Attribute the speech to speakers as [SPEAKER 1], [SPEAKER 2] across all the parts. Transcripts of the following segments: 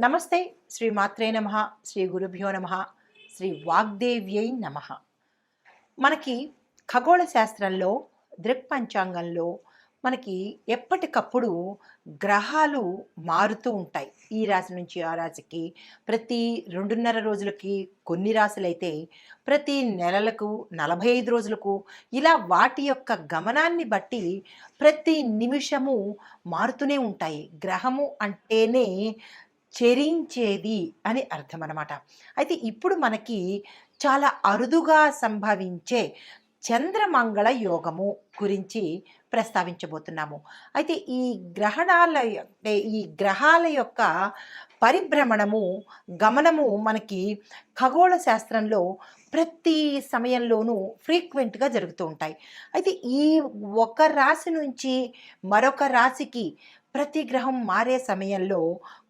[SPEAKER 1] నమస్తే. శ్రీ మాత్రే నమః. శ్రీ గురుభ్యో నమః. శ్రీ వాగ్దేవ్యై నమః. మనకి ఖగోళ శాస్త్రంలో, దృక్పంచాంగంలో మనకి ఎప్పటికప్పుడు గ్రహాలు మారుతూ ఉంటాయి. ఈ రాశి నుంచి ఆ రాశికి, ప్రతి 2.5 రోజులకి కొన్ని రాశులైతే, ప్రతి నెలలకు, 45 రోజులకు ఇలా వాటి యొక్క గమనాన్ని బట్టి ప్రతి నిమిషము మారుతూనే ఉంటాయి. గ్రహము అంటేనే చెరించేది అని అర్థం అనమాట. అయితే ఇప్పుడు మనకి చాలా అరుదుగా సంభవించే చంద్రమంగళ యోగము గురించి ప్రస్తావించబోతున్నాము. అయితే ఈ గ్రహాల యొక్క పరిభ్రమణము, గమనము మనకి ఖగోళ శాస్త్రంలో ప్రతి సమయంలోనూ ఫ్రీక్వెంట్గా జరుగుతూ ఉంటాయి. అయితే ఈ ఒక రాశి నుంచి మరొక రాశికి ప్రతి గ్రహం మారే సమయంలో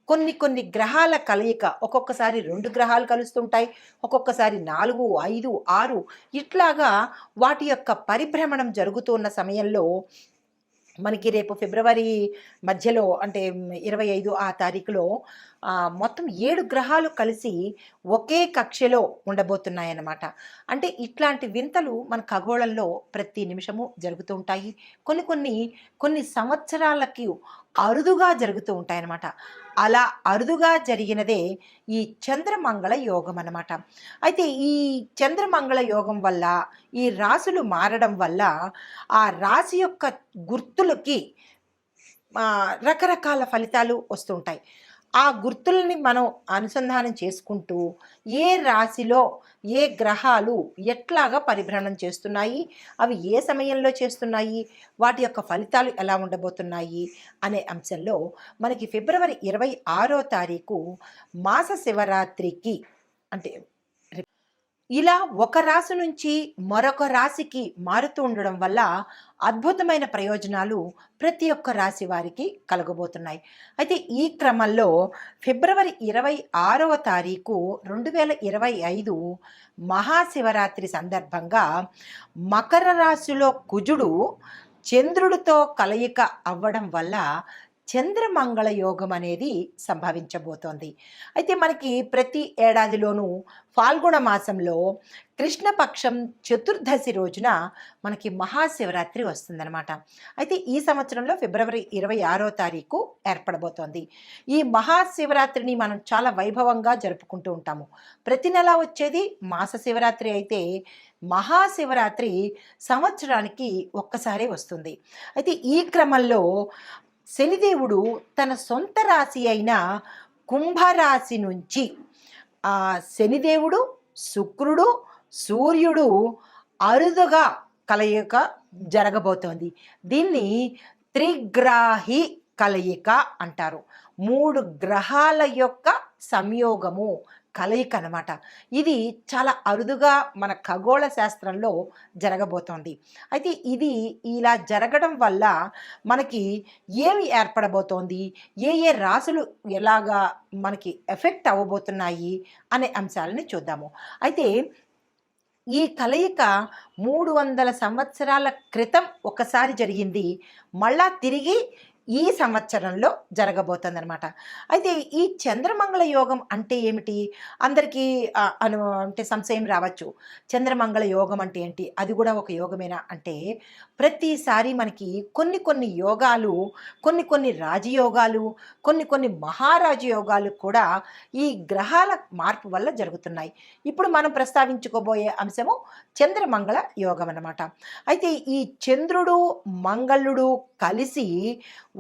[SPEAKER 1] కొన్ని గ్రహాల కలయిక, ఒక్కొక్కసారి 2 గ్రహాలు కలుస్తుంటాయి, ఒక్కొక్కసారి 4, 5, 6 ఇట్లాగా వాటి యొక్క పరిభ్రమణం జరుగుతున్న సమయంలో మనకి రేపు ఫిబ్రవరి మధ్యలో అంటే 25 ఆ తారీఖులో మొత్తం 7 గ్రహాలు కలిసి ఒకే కక్షలో ఉండబోతున్నాయన్నమాట. అంటే ఇట్లాంటి వింతలు మన ఖగోళంలో ప్రతి నిమిషము జరుగుతూ ఉంటాయి. కొన్ని సంవత్సరాలకి అరుదుగా జరుగుతూ ఉంటాయన్నమాట. అలా అరుదుగా జరిగినదే ఈ చంద్రమంగళ యోగం అన్నమాట. అయితే ఈ చంద్రమంగళ యోగం వల్ల, ఈ రాశులు మారడం వల్ల ఆ రాశి యొక్క గుర్తులకి రకరకాల ఫలితాలు వస్తుంటాయి. ఆ గుర్తుల్ని మనం అనుసంధానం చేసుకుంటూ ఏ రాశిలో ఏ గ్రహాలు ఎట్లాగా పరిభ్రమణం చేస్తున్నాయి, అవి ఏ సమయంలో చేస్తున్నాయి, వాటి యొక్క ఫలితాలు ఎలా ఉండబోతున్నాయి అనే అంశంలో మనకి ఫిబ్రవరి 26వ తారీఖు మాస శివరాత్రికి, అంటే ఇలా ఒక రాశి నుంచి మరొక రాశికి మారుతూ ఉండడం వల్ల అద్భుతమైన ప్రయోజనాలు ప్రతి ఒక్క రాశి వారికి కలగబోతున్నాయి. అయితే ఈ క్రమంలో ఫిబ్రవరి 26వ తారీఖు 2025 మహాశివరాత్రి సందర్భంగా మకర రాశిలో కుజుడు చంద్రుడితో కలయిక అవ్వడం వల్ల చంద్రమంగళ యోగం అనేది సంభవించబోతోంది. అయితే మనకి ప్రతి ఏడాదిలోనూ ఫాల్గుణ మాసంలో కృష్ణపక్షం చతుర్దశి రోజున మనకి మహాశివరాత్రి వస్తుందన్నమాట. అయితే ఈ సంవత్సరంలో ఫిబ్రవరి 26వ తారీఖు ఏర్పడబోతోంది. ఈ మహాశివరాత్రిని మనం చాలా వైభవంగా జరుపుకుంటూ ఉంటాము. ప్రతి నెల వచ్చేది మాస శివరాత్రి అయితే, మహాశివరాత్రి సంవత్సరానికి ఒక్కసారే వస్తుంది. అయితే ఈ క్రమంలో శనిదేవుడు తన సొంత రాశి అయిన కుంభరాశి నుంచి శనిదేవుడు, శుక్రుడు, సూర్యుడు అరుదుగా కలయిక జరగబోతోంది. దీన్ని త్రిగ్రాహి కలయిక అంటారు. 3 గ్రహాల యొక్క సంయోగము, కలయిక అనమాట. ఇది చాలా అరుదుగా మన ఖగోళ శాస్త్రంలో జరగబోతోంది. అయితే ఇది ఇలా జరగడం వల్ల మనకి ఏమి ఏర్పడబోతోంది, ఏ రాశులు ఎలాగా మనకి ఎఫెక్ట్ అవ్వబోతున్నాయి అనే అంశాలని చూద్దాము. అయితే ఈ కలయిక 300 సంవత్సరాల క్రితం ఒకసారి జరిగింది, మళ్ళా తిరిగి ఈ సంవత్సరంలో జరగబోతుందన్నమాట. అయితే ఈ చంద్రమంగళ యోగం అంటే ఏమిటి? అందరికీ అంటే సంశయం రావచ్చు. చంద్రమంగళ యోగం అంటే ఏంటి? అది కూడా ఒక యోగమేనా అంటే, ప్రతిసారి మనకి కొన్ని యోగాలు, కొన్ని రాజయోగాలు, కొన్ని మహారాజ యోగాలు కూడా ఈ గ్రహాల మార్పు వల్ల జరుగుతున్నాయి. ఇప్పుడు మనం ప్రస్తావించుకోబోయే అంశము చంద్రమంగళ యోగం అన్నమాట. అయితే ఈ చంద్రుడు, మంగళుడు కలిసి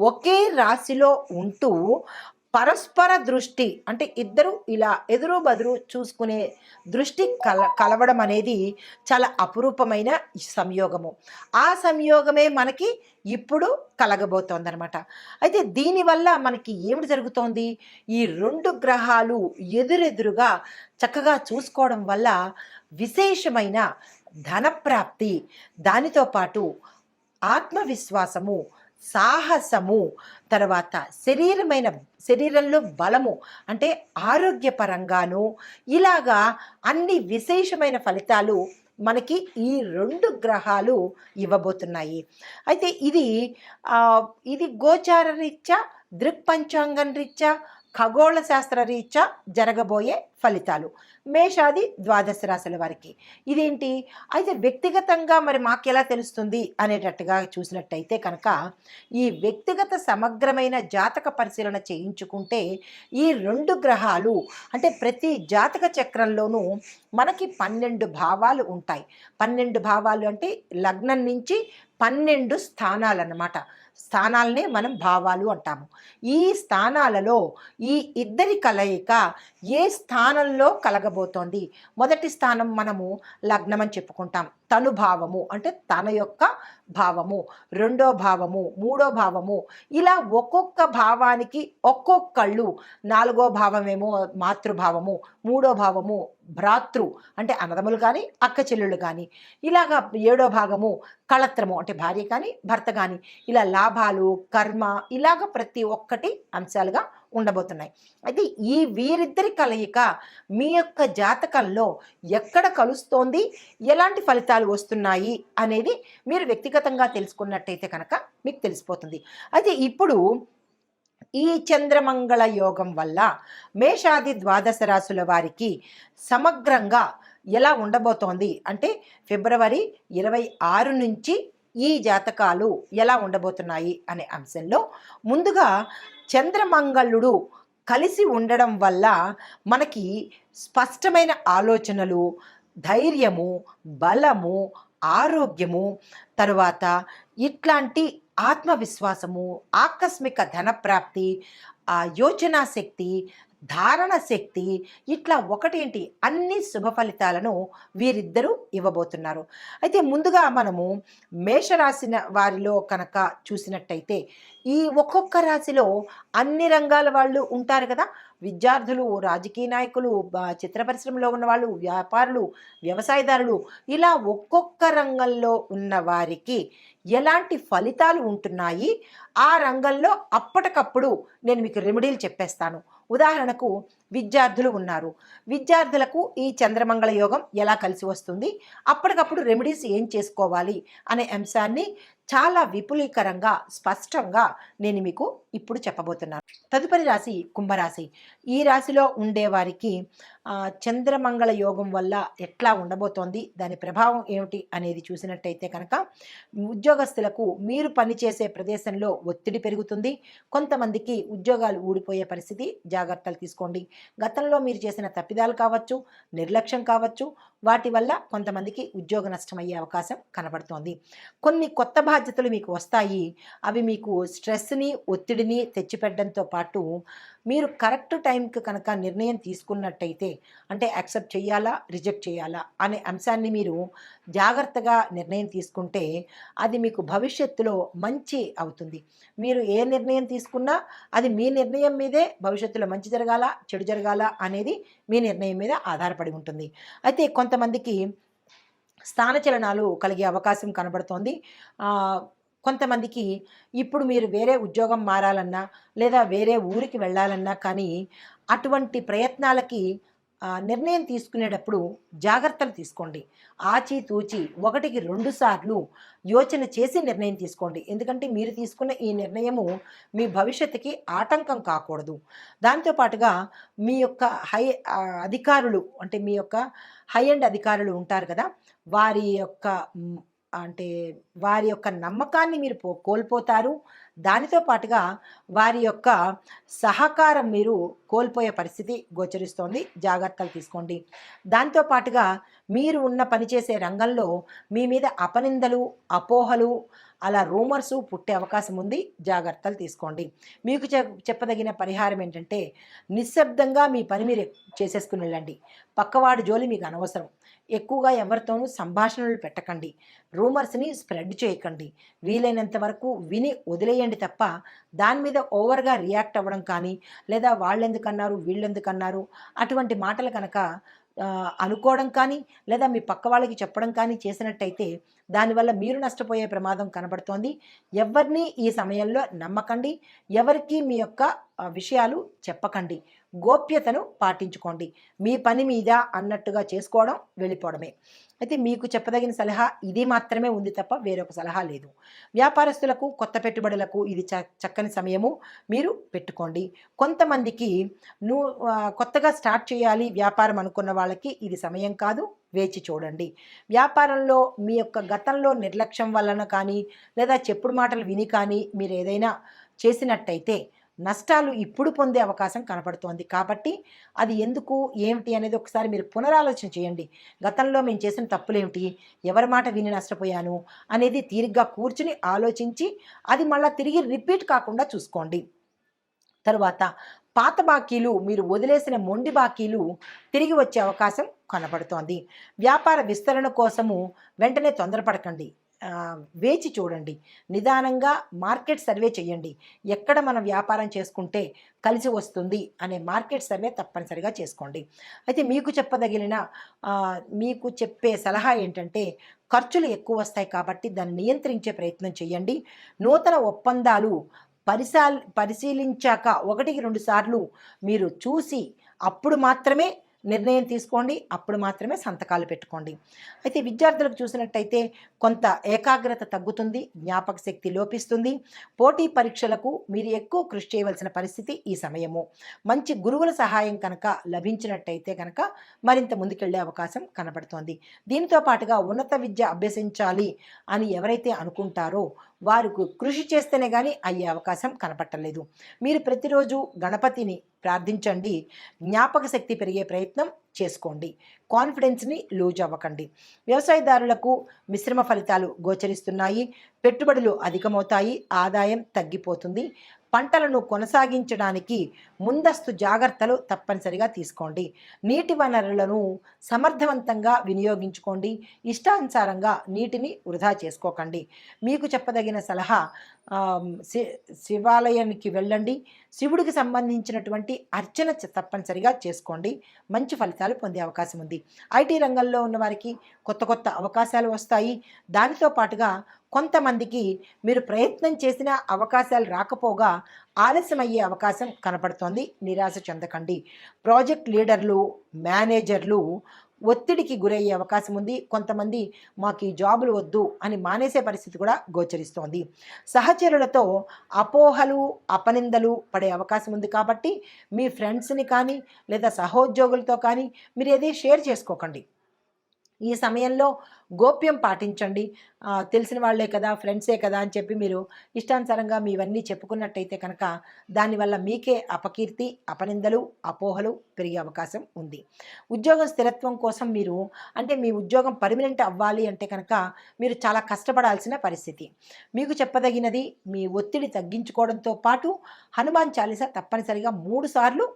[SPEAKER 1] ఒకే రాశిలో ఉంటూ పరస్పర దృష్టి, అంటే ఇద్దరు ఇలా ఎదురు బదురు చూసుకునే దృష్టి కలవడం అనేది చాలా అపురూపమైన సంయోగము. ఆ సంయోగమే మనకి ఇప్పుడు కలగబోతోందనమాట. అయితే దీనివల్ల మనకి ఏమిటి జరుగుతోంది? ఈ 2 గ్రహాలు ఎదురెదురుగా చక్కగా చూసుకోవడం వల్ల విశేషమైన ధనప్రాప్తి, దానితో పాటు ఆత్మవిశ్వాసము, సాహసము, తర్వాత శరీరంలో బలము, అంటే ఆరోగ్యపరంగాను ఇలాగా అన్ని విశేషమైన ఫలితాలు మనకి ఈ 2 గ్రహాలు ఇవ్వబోతున్నాయి. అయితే ఇది గోచార రీత్యా, దృక్పంచాంగం రీత్యా ఖగోళ శాస్త్ర రీత్యా జరగబోయే ఫలితాలు మేషాది ద్వాదశ రాశుల వారికి ఇదేంటి అయితే వ్యక్తిగతంగా మరి మాకెలా తెలుస్తుంది అనేటట్టుగా చూసినట్టయితే కనుక ఈ వ్యక్తిగత సమగ్రమైన జాతక పరిశీలన చేయించుకుంటే ఈ 2 గ్రహాలు అంటే ప్రతి జాతక చక్రంలోనూ మనకి 12 భావాలు ఉంటాయి. 12 భావాలు అంటే లగ్నం నుంచి 12 స్థానాలు అన్నమాట. స్థానాలనే మనం భావాలు అంటాము. ఈ స్థానాలలో ఈ ఇద్దరి కలయిక ఏ స్థానంలో కలగబోతోంది. మొదటి స్థానం మనము లగ్నం అని చెప్పుకుంటాం. తను భావము అంటే తన యొక్క భావము, రెండో భావము, మూడో భావము, ఇలా ఒక్కొక్క భావానికి ఒక్కొక్కళ్ళు. 4వ భావమేమో మాతృభావము, మూడో భావము భ్రాతృ అంటే అన్నదమ్ములు కానీ అక్క చెల్లెళ్ళు కానీ, ఇలాగా 7వ భాగము కళత్రము అంటే భార్య కానీ భర్త కానీ, ఇలా లాభాలు కర్మ ఇలాగ ప్రతి ఒక్కటి అంశాలుగా ఉండబోతున్నాయి. అయితే ఈ వీరిద్దరి కలయిక మీ యొక్క జాతకంలో ఎక్కడ కలుస్తోంది, ఎలాంటి ఫలితాలు వస్తున్నాయి అనేది మీరు వ్యక్తిగతంగా తెలుసుకున్నట్టయితే కనుక మీకు తెలిసిపోతుంది. అయితే ఇప్పుడు ఈ చంద్రమంగళ యోగం వల్ల మేషాది ద్వాదశ రాశుల వారికి సమగ్రంగా ఎలా ఉండబోతోంది అంటే ఫిబ్రవరి 26 నుంచి ఈ జాతకాలు ఎలా ఉండబోతున్నాయి అనే అంశంలో ముందుగా చంద్రమంగళుడు కలిసి ఉండడం వల్ల మనకి స్పష్టమైన ఆలోచనలు, ధైర్యము, బలము, ఆరోగ్యము, తరువాత ఇట్లాంటి ఆత్మవిశ్వాసము, ఆకస్మిక ధనప్రాప్తి, యోచనా శక్తి, ధారణ శక్తి, ఇట్లా ఒకటేంటి అన్ని శుభ ఫలితాలను వీరిద్దరూ ఇవ్వబోతున్నారు. అయితే ముందుగా మనము మేషరాశి వారిలో కనుక చూసినట్టయితే ఈ ఒక్కొక్క రాశిలో అన్ని రంగాల వాళ్ళు ఉంటారు కదా. విద్యార్థులు, రాజకీయ నాయకులు, చిత్ర పరిశ్రమలో ఉన్నవాళ్ళు, వ్యాపారులు, వ్యవసాయదారులు, ఇలా ఒక్కొక్క రంగంలో ఉన్న వారికి ఎలాంటి ఫలితాలు ఉంటున్నాయి ఆ రంగంలో అప్పటికప్పుడు నేను మీకు రెమెడీలు చెప్పేస్తాను. ఉదాహరణకు విద్యార్థులు ఉన్నారు. విద్యార్థులకు ఈ చంద్రమంగళ యోగం ఎలా కలిసి వస్తుంది, అప్పటికప్పుడు రెమెడీస్ ఏం చేసుకోవాలి అనే అంశాన్ని చాలా విపులీకరంగా స్పష్టంగా నేను మీకు ఇప్పుడు చెప్పబోతున్నాను. తదుపరి రాశి కుంభరాశి. ఈ రాశిలో ఉండేవారికి చంద్రమంగళ యోగం వల్ల ఎట్లా ఉండబోతోంది, దాని ప్రభావం ఏమిటి అనేది చూసినట్టయితే కనుక ఉద్యోగస్తులకు మీరు పనిచేసే ప్రదేశంలో ఒత్తిడి పెరుగుతుంది. కొంతమందికి ఉద్యోగాలు ఊడిపోయే పరిస్థితి, జాగ్రత్తలు తీసుకోండి. గతంలో మీరు చేసిన తప్పిదాలు కావచ్చు, నిర్లక్ష్యం కావచ్చు, వాటి వల్ల కొంతమందికి ఉద్యోగ నష్టం అయ్యే అవకాశం కనబడుతోంది. కొన్ని కొత్త బాధ్యతలు మీకు వస్తాయి. అవి మీకు స్ట్రెస్ని, ఒత్తిడిని తెచ్చిపెట్టడంతో పాటు మీరు కరెక్ట్ టైంకి కనుక నిర్ణయం తీసుకున్నట్టయితే అంటే యాక్సెప్ట్ చేయాలా, రిజెక్ట్ చేయాలా అనే అంశాన్ని మీరు జాగ్రత్తగా నిర్ణయం తీసుకుంటే అది మీకు భవిష్యత్తులో మంచి అవుతుంది. మీరు ఏ నిర్ణయం తీసుకున్నా అది మీ నిర్ణయం మీదే భవిష్యత్తులో మంచి జరగాల, చెడు జరగాల అనేది మీ నిర్ణయం మీద ఆధారపడి ఉంటుంది. అయితే కొంతమందికి స్థానచలనాలు కలిగే అవకాశం కనబడుతోంది. కొంతమందికి ఇప్పుడు మీరు వేరే ఉద్యోగం మారాలన్నా లేదా వేరే ఊరికి వెళ్ళాలన్నా కానీ అటువంటి ప్రయత్నాలకి నిర్ణయం తీసుకునేటప్పుడు జాగ్రత్తలు తీసుకోండి. ఆచితూచి 1కి 2 సార్లు యోచన చేసి నిర్ణయం తీసుకోండి. ఎందుకంటే మీరు తీసుకున్న ఈ నిర్ణయము మీ భవిష్యత్తుకి ఆటంకం కాకూడదు. దాంతోపాటుగా మీ యొక్క అధికారులు అంటే మీ యొక్క హై అండ్ అధికారులు ఉంటారు కదా, వారి యొక్క నమ్మకాన్ని మీరు కోల్పోతారు. దానితో పాటుగా వారి యొక్క సహకారం మీరు కోల్పోయే పరిస్థితి గోచరిస్తోంది. జాగ్రత్తలు తీసుకోండి. దాంతోపాటుగా మీరు పనిచేసే రంగంలో మీ మీద అపనిందలు, అపోహలు, అలా రూమర్సు పుట్టే అవకాశం ఉంది. జాగ్రత్తలు తీసుకోండి. మీకు చెప్పదగిన పరిహారం ఏంటంటే నిశ్శబ్దంగా మీ పని మీరు చేసేసుకుని వెళ్ళండి. పక్కవాడి జోలి మీకు అనవసరం. ఎక్కువగా ఎవరితోనూ సంభాషణలు పెట్టకండి. రూమర్స్ని స్ప్రెడ్ చేయకండి. వీలైనంత వరకు విని వదిలేయండి తప్ప దాని మీద ఓవర్గా రియాక్ట్ అవ్వడం కానీ లేదా వాళ్ళెందుకన్నారు వీళ్ళెందుకన్నారు అటువంటి మాటలు కనుక అనుకోవడం కానీ లేదా మీ పక్క వాళ్ళకి చెప్పడం కానీ చేసినట్టయితే దానివల్ల మీరు నష్టపోయే ప్రమాదం కనబడుతోంది. ఎవరిని ఈ సమయంలో నమ్మకండి. ఎవరికి మీ యొక్క విషయాలు చెప్పకండి. గోప్యతను పాటించుకోండి. మీ పని మీద అన్నట్టుగా చేసుకోవడం, వెళ్ళిపోవడమే. అయితే మీకు చెప్పదగిన సలహా ఇది మాత్రమే ఉంది తప్ప వేరొక సలహా లేదు. వ్యాపారస్తులకు, కొత్త పెట్టుబడులకు ఇది చక్కని సమయము. మీరు పెట్టుకోండి. కొంతమందికి కొత్తగా స్టార్ట్ చేయాలి వ్యాపారం అనుకున్న వాళ్ళకి ఇది సమయం కాదు. వేచి చూడండి. వ్యాపారంలో మీ యొక్క గతంలో నిర్లక్ష్యం వలన కానీ, లేదా చెప్పుడు మాటలు విని కానీ మీరు ఏదైనా చేసినట్టయితే నష్టాలు ఇప్పుడు పొందే అవకాశం కనపడుతోంది. కాబట్టి అది ఎందుకు, ఏమిటి అనేది ఒకసారి మీరు పునరాలోచన చేయండి. గతంలో మేము చేసిన తప్పులేమిటి, ఎవరి మాట విని నష్టపోయాను అనేది తీరిగ్గా కూర్చుని ఆలోచించి అది మళ్ళీ తిరిగి రిపీట్ కాకుండా చూసుకోండి. తరువాత పాత బాకీలు, మీరు వదిలేసిన మొండి బాకీలు తిరిగి వచ్చే అవకాశం కనపడుతోంది. వ్యాపార విస్తరణ కోసము వెంటనే తొందరపడకండి. వేచి చూడండి. నిదానంగా మార్కెట్ సర్వే చేయండి. ఎక్కడ మనం వ్యాపారం చేసుకుంటే కలిసి వస్తుంది అనే మార్కెట్ సర్వే తప్పనిసరిగా చేసుకోండి. అయితే మీకు చెప్పే సలహా ఏంటంటే, ఖర్చులు ఎక్కువ వస్తాయి కాబట్టి దాన్ని నియంత్రించే ప్రయత్నం చేయండి. నూతన ఒప్పందాలు పరిశీలించాక 1-2 సార్లు మీరు చూసి అప్పుడు మాత్రమే నిర్ణయం తీసుకోండి. అప్పుడు మాత్రమే సంతకాలు పెట్టుకోండి. అయితే విద్యార్థులకు చూసినట్టయితే కొంత ఏకాగ్రత తగ్గుతుంది, జ్ఞాపక శక్తి లోపిస్తుంది. పోటీ పరీక్షలకు మీరు ఎక్కువ కృషి చేయవలసిన పరిస్థితి ఈ సమయము. మంచి గురువుల సహాయం కనుక లభించినట్టయితే కనుక మరింత ముందుకెళ్లే అవకాశం కనబడుతోంది. దీనితో పాటుగా ఉన్నత విద్య అభ్యసించాలి అని ఎవరైతే అనుకుంటారో వారికి కృషి చేస్తేనే కానీ అయ్యే అవకాశం కనపట్టలేదు. మీరు ప్రతిరోజు గణపతిని ప్రార్థించండి. జ్ఞాపక శక్తి పెరిగే ప్రయత్నం చేసుకోండి. కాన్ఫిడెన్స్ని లూజ్ అవ్వకండి. వ్యవసాయదారులకు మిశ్రమ ఫలితాలు గోచరిస్తున్నాయి. పెట్టుబడులు అధికమవుతాయి, ఆదాయం తగ్గిపోతుంది. పంటలను కొనసాగించడానికి ముందస్తు జాగ్రత్తలు తప్పనిసరిగా తీసుకోండి. నీటి వనరులను సమర్థవంతంగా వినియోగించుకోండి. ఇష్టానుసారంగా నీటిని వృధా చేసుకోకండి. మీకు చెప్పదగిన సలహా, శివాలయానికి వెళ్ళండి. శివుడికి సంబంధించినటువంటి అర్చన తప్పనిసరిగా చేసుకోండి. మంచి ఫలితాలు పొందే అవకాశం ఉంది. ఐటీ రంగంలో ఉన్న వారికి కొత్త అవకాశాలు వస్తాయి. దానితో పాటుగా కొంతమందికి మీరు ప్రయత్నం చేసిన అవకాశాలు రాకపోగా ఆలస్యమయ్యే అవకాశం కనపడుతోంది. నిరాశ చెందకండి. ప్రాజెక్ట్ లీడర్లు, మేనేజర్లు ఒత్తిడికి గురయ్యే అవకాశం ఉంది. కొంతమంది మాకు ఈ జాబులు వద్దు అని మానేసే పరిస్థితి కూడా గోచరిస్తోంది. సహచరులతో అపోహలు, అపనిందలు పడే అవకాశం ఉంది. కాబట్టి మీ ఫ్రెండ్స్ని కానీ లేదా సహోద్యోగులతో కానీ మీరు ఏది షేర్ చేసుకోకండి. ఈ సమయంలో గోప్యం పాటించండి. తెలిసిన వాళ్ళే కదా, ఫ్రెండ్సే కదా అని చెప్పి మీరు ఇష్టానుసారంగా మీవన్నీ చెప్పుకున్నట్టయితే కనుక దానివల్ల మీకే అపకీర్తి, అపనిందలు, అపోహలు పెరిగే అవకాశం ఉంది. ఉద్యోగం స్థిరత్వం కోసం మీ ఉద్యోగం పర్మనెంట్ అవ్వాలి అంటే కనుక మీరు చాలా కష్టపడాల్సిన పరిస్థితి. మీకు చెప్పదగినది, మీ ఒత్తిడి తగ్గించుకోవడంతో పాటు హనుమాన్ చాలీసా తప్పనిసరిగా 3 సార్లు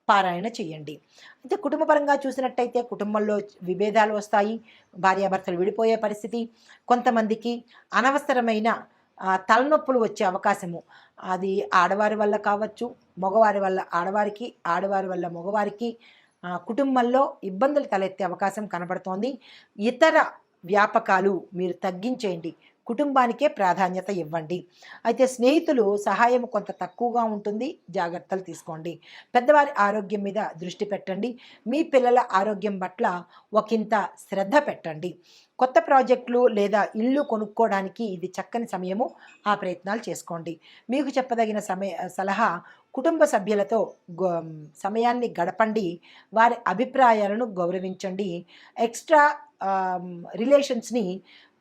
[SPEAKER 1] పారాయణ చేయండి. అయితే కుటుంబపరంగా చూసినట్టయితే కుటుంబంలో విభేదాలు వస్తాయి. భార్యాభర్తలు విడిపోయే పరిస్థితి. కొంతమందికి అనవసరమైన తలనొప్పులు వచ్చే అవకాశము, అది ఆడవారి వల్ల కావచ్చు, మగవారి వల్ల ఆడవారికి, ఆడవారి వల్ల మగవారికి కుటుంబంలో ఇబ్బందులు తలెత్తే అవకాశం కనబడుతోంది. ఇతర వ్యాపకాలు మీరు తగ్గించేయండి. కుటుంబానికే ప్రాధాన్యత ఇవ్వండి. అయితే స్నేహితులు సహాయం కొంత తక్కువగా ఉంటుంది, జాగ్రత్తలు తీసుకోండి. పెద్దవారి ఆరోగ్యం మీద దృష్టి పెట్టండి. మీ పిల్లల ఆరోగ్యం పట్ల ఒకంత శ్రద్ధ పెట్టండి. కొత్త ప్రాజెక్టులు లేదా ఇల్లు కొనుక్కోవడానికి ఇది చక్కని సమయము. ఆ ప్రయత్నాలు చేసుకోండి. మీకు చెప్పదగిన సలహా, కుటుంబ సభ్యులతో సమయాన్ని గడపండి. వారి అభిప్రాయాలను గౌరవించండి. ఎక్స్ట్రా రిలేషన్స్ని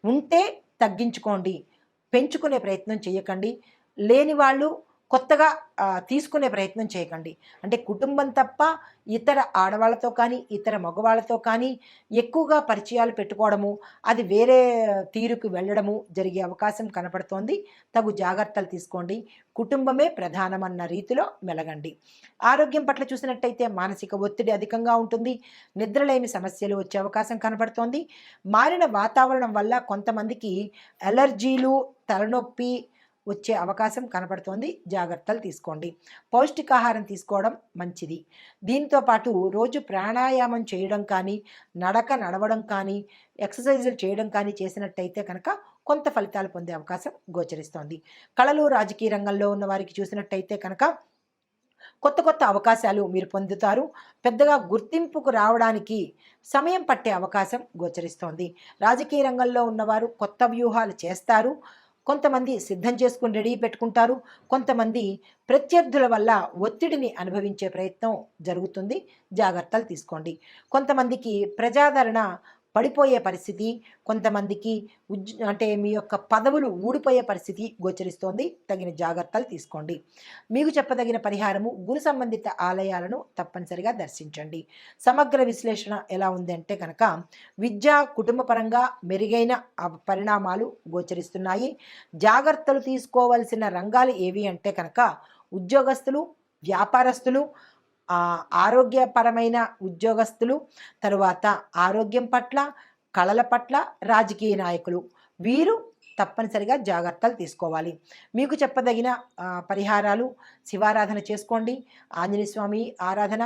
[SPEAKER 1] ఉంటే తగ్గించుకోండి. పెంచుకునే ప్రయత్నం చేయకండి. లేని వాళ్ళు కొత్తగా తీసుకునే ప్రయత్నం చేయకండి. అంటే కుటుంబం తప్ప ఇతర ఆడవాళ్ళతో కానీ, ఇతర మగవాళ్ళతో కానీ ఎక్కువగా పరిచయాలు పెట్టుకోవడము, అది వేరే తీరుకు వెళ్ళడము జరిగే అవకాశం కనపడుతోంది. తగు జాగ్రత్తలు తీసుకోండి. కుటుంబమే ప్రధానమన్న రీతిలో మెలగండి. ఆరోగ్యం పట్ల చూసినట్టయితే మానసిక ఒత్తిడి అధికంగా ఉంటుంది. నిద్రలేమి సమస్యలు వచ్చే అవకాశం కనపడుతోంది. మారిన వాతావరణం వల్ల కొంతమందికి అలర్జీలు, తలనొప్పి వచ్చే అవకాశం కనపడుతోంది, జాగ్రత్తలు తీసుకోండి. పౌష్టికాహారం తీసుకోవడం మంచిది. దీంతో పాటు రోజు ప్రాణాయామం చేయడం కానీ, నడవడం కానీ, ఎక్సర్సైజులు చేయడం కానీ చేసినట్టయితే కనుక కొంత ఫలితాలు పొందే అవకాశం గోచరిస్తోంది. కళలు, రాజకీయ రంగంలో ఉన్న వారికి చూసినట్టయితే కనుక కొత్త కొత్త అవకాశాలు మీరు పొందుతారు. పెద్దగా గుర్తింపుకు రావడానికి సమయం పట్టే అవకాశం గోచరిస్తోంది. రాజకీయ రంగంలో ఉన్నవారు కొత్త వ్యూహాలు చేస్తారు. కొంతమంది సిద్ధం చేసుకుని రెడీ పెట్టుకుంటారు. కొంతమంది ప్రత్యర్థుల వల్ల ఒత్తిడిని అనుభవించే ప్రయత్నం జరుగుతుంది, జాగ్రత్తలు తీసుకోండి. కొంతమందికి ప్రజాదరణ పడిపోయే పరిస్థితి, కొంతమందికి అంటే మీ యొక్క పదవులు ఊడిపోయే పరిస్థితి గోచరిస్తోంది, తగిన జాగ్రత్తలు తీసుకోండి. మీకు చెప్పదగిన పరిహారము గురు సంబంధిత ఆలయాలను తప్పనిసరిగా దర్శించండి. సమగ్ర విశ్లేషణ ఎలా ఉంది అంటే కనుక విద్య, కుటుంబపరంగా మెరుగైన పరిణామాలు గోచరిస్తున్నాయి. జాగ్రత్తలు తీసుకోవలసిన రంగాలు ఏవి అంటే కనుక ఉద్యోగస్తులు, వ్యాపారస్తులు, ఆరోగ్యపరమైన ఉద్యోగస్తులు, తరువాత ఆరోగ్యం పట్ల, కళల పట్ల, రాజకీయ నాయకులు, వీరు తప్పనిసరిగా జాగ్రత్తలు తీసుకోవాలి. మీకు చెప్పదగిన పరిహారాలు శివారాధన చేసుకోండి, ఆంజనేయ స్వామి ఆరాధన,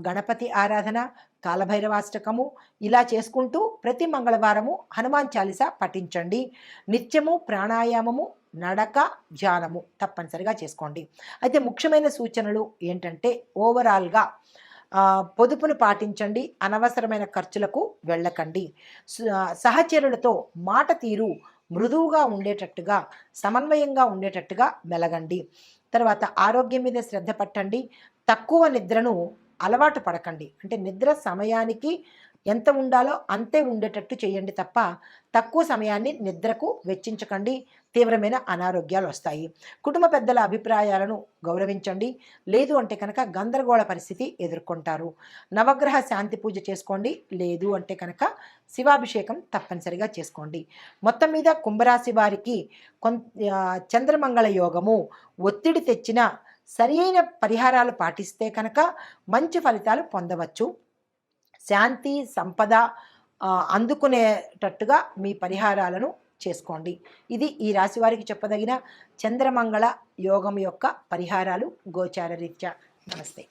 [SPEAKER 1] గణపతి ఆరాధన, కాలభైరవాష్టకము, ఇలా చేసుకుంటూ ప్రతి మంగళవారము హనుమాన్ చాలీసా పఠించండి. నిత్యము ప్రాణాయామము, నడక, ధ్యానము తప్పనిసరిగా చేసుకోండి. అయితే ముఖ్యమైన సూచనలు ఏంటంటే ఓవరాల్గా పొదుపును పాటించండి, అనవసరమైన ఖర్చులకు వెళ్ళకండి, సహచరులతో మాట తీరు మృదువుగా ఉండేటట్టుగా, సమన్వయంగా ఉండేటట్టుగా మెలగండి. తర్వాత ఆరోగ్యం మీద శ్రద్ధ పట్టండి. తక్కువ నిద్రను అలవాటు పడకండి. అంటే నిద్ర సమయానికి ఎంత ఉండాలో అంతే ఉండేటట్టు చేయండి తప్ప తక్కువ సమయాన్ని నిద్రకు వెచ్చించకండి, తీవ్రమైన అనారోగ్యాలు వస్తాయి. కుటుంబ పెద్దల అభిప్రాయాలను గౌరవించండి, లేదు అంటే కనుక గందరగోళ పరిస్థితి ఎదుర్కొంటారు. నవగ్రహ శాంతి పూజ చేసుకోండి, లేదు అంటే కనుక శివాభిషేకం తప్పనిసరిగా చేసుకోండి. మొత్తం మీద కుంభరాశి వారికి చంద్రమంగళ యోగము ఒత్తిడి తెచ్చిన సరియైన పరిహారాలు పాటిస్తే కనుక మంచి ఫలితాలు పొందవచ్చు. శాంతి, సంపద అందుకునేటట్టుగా మీ పరిహారాలను చేసుకోండి. ఇది ఈ రాశి వారికి చెప్పదగిన చంద్రమంగళ యోగం యొక్క పరిహారాలు గోచార రీత్యా. నమస్తే.